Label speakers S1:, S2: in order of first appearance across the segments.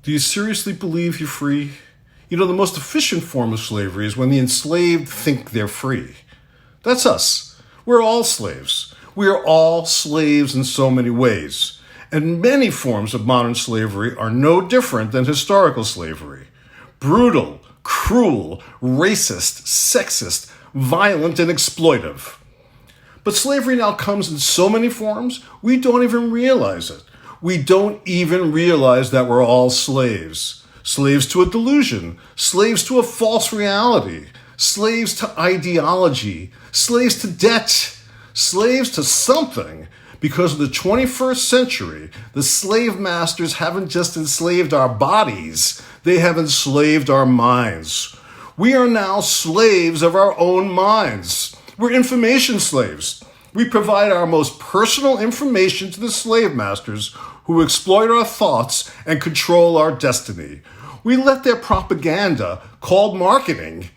S1: Do you seriously believe you're free? You know, the most efficient form of slavery is when the enslaved think they're free. That's us. We're all slaves. We are all slaves in so many ways. And many forms of modern slavery are no different than historical slavery. Brutal, cruel, racist, sexist, violent, and exploitive. But slavery now comes in so many forms, we don't even realize it. We don't even realize that we're all slaves. Slaves to a delusion, slaves to a false reality, slaves to ideology, slaves to debt, slaves to something. Because in the 21st century, the slave masters haven't just enslaved our bodies, they have enslaved our minds. We are now slaves of our own minds. We're information slaves. We provide our most personal information to the slave masters who exploit our thoughts and control our destiny. We let their propaganda, called marketing,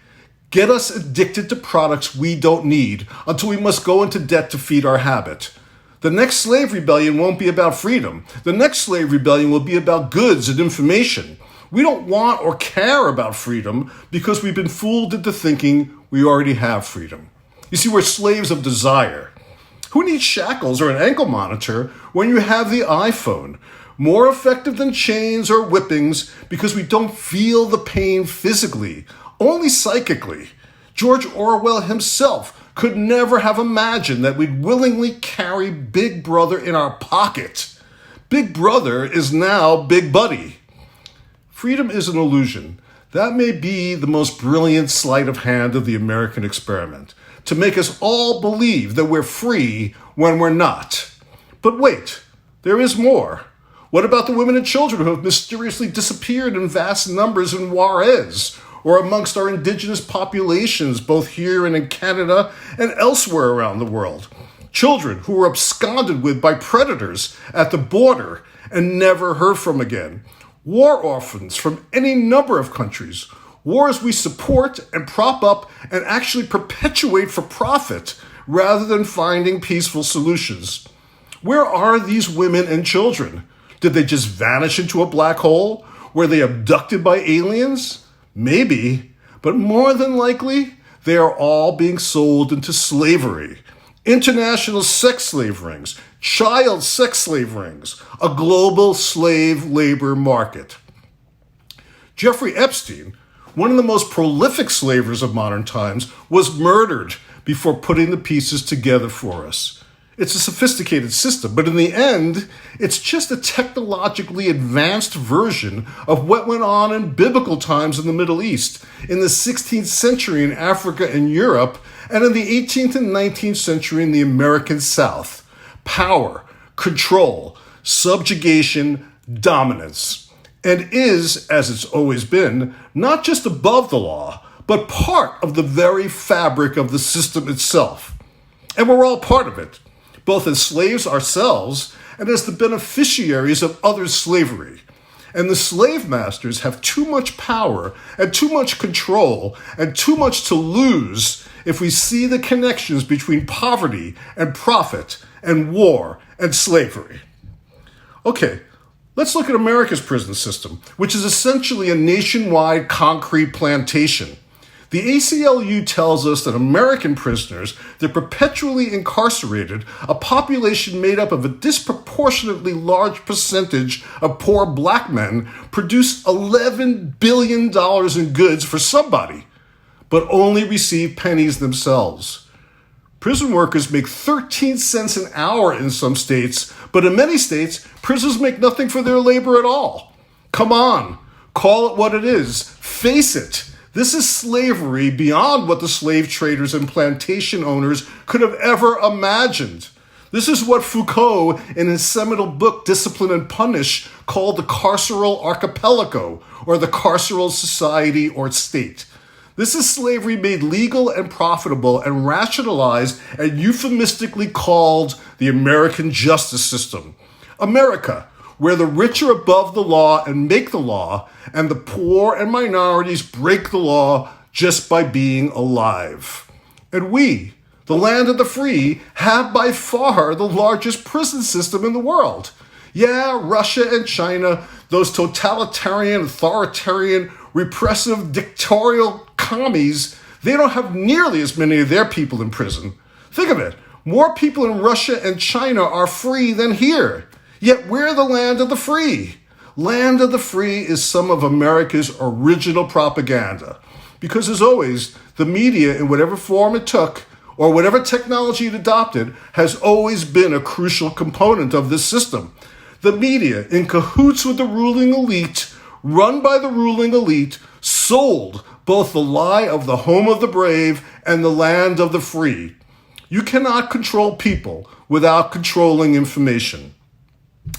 S1: get us addicted to products we don't need until we must go into debt to feed our habit. The next slave rebellion won't be about freedom. The next slave rebellion will be about goods and information. We don't want or care about freedom because we've been fooled into thinking we already have freedom. You see, we're slaves of desire. Who needs shackles or an ankle monitor when you have the iPhone? More effective than chains or whippings because we don't feel the pain physically, only psychically. George Orwell himself could never have imagined that we'd willingly carry Big Brother in our pocket. Big Brother is now Big Buddy. Freedom is an illusion. That may be the most brilliant sleight of hand of the American experiment, to make us all believe that we're free when we're not. But wait, there is more. What about the women and children who have mysteriously disappeared in vast numbers in Juarez, or amongst our indigenous populations, both here and in Canada and elsewhere around the world? Children who were absconded with by predators at the border and never heard from again. War orphans from any number of countries. Wars we support and prop up and actually perpetuate for profit rather than finding peaceful solutions. Where are these women and children? Did they just vanish into a black hole? Were they abducted by aliens? Maybe, but more than likely, they are all being sold into slavery. International sex slave rings, child sex slave rings, a global slave labor market. Jeffrey Epstein, one of the most prolific slavers of modern times, was murdered before putting the pieces together for us. It's a sophisticated system, but in the end, it's just a technologically advanced version of what went on in biblical times in the Middle East, in the 16th century in Africa and Europe, and in the 18th and 19th century in the American South. Power, control, subjugation, dominance. And is, as it's always been, not just above the law, but part of the very fabric of the system itself. And we're all part of it, both as slaves ourselves and as the beneficiaries of others' slavery. And the slave masters have too much power and too much control and too much to lose if we see the connections between poverty and profit and war and slavery. Okay, let's look at America's prison system, which is essentially a nationwide concrete plantation. The ACLU tells us that American prisoners, they're perpetually incarcerated, a population made up of a disproportionately large percentage of poor black men, produce $11 billion in goods for somebody, but only receive pennies themselves. Prison workers make 13 cents an hour in some states, but in many states, prisoners make nothing for their labor at all. Come on, call it what it is. Face it. This is slavery beyond what the slave traders and plantation owners could have ever imagined. This is what Foucault, in his seminal book Discipline and Punish, called the carceral archipelago, or the carceral society or state. This is slavery made legal and profitable and rationalized and euphemistically called the American justice system. America, where the rich are above the law and make the law, and the poor and minorities break the law just by being alive. And we, the land of the free, have by far the largest prison system in the world. Yeah, Russia and China, Those totalitarian, authoritarian, repressive, dictatorial commies, they don't have nearly as many of their people in prison. Think of it. More people in Russia and China are free than here. Yet we're the land of the free. Land of the free is some of America's original propaganda. Because as always, the media, in whatever form it took, or whatever technology it adopted, has always been a crucial component of this system. The media, in cahoots with the ruling elite, run by the ruling elite, sold both the lie of the home of the brave and the land of the free. You cannot control people without controlling information.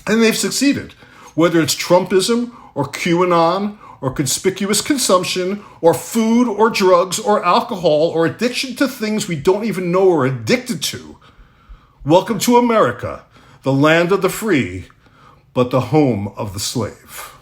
S1: And they've succeeded. Whether it's Trumpism or QAnon or conspicuous consumption or food or drugs or alcohol or addiction to things we don't even know we're addicted to. Welcome to America, the land of the free, but the home of the slave.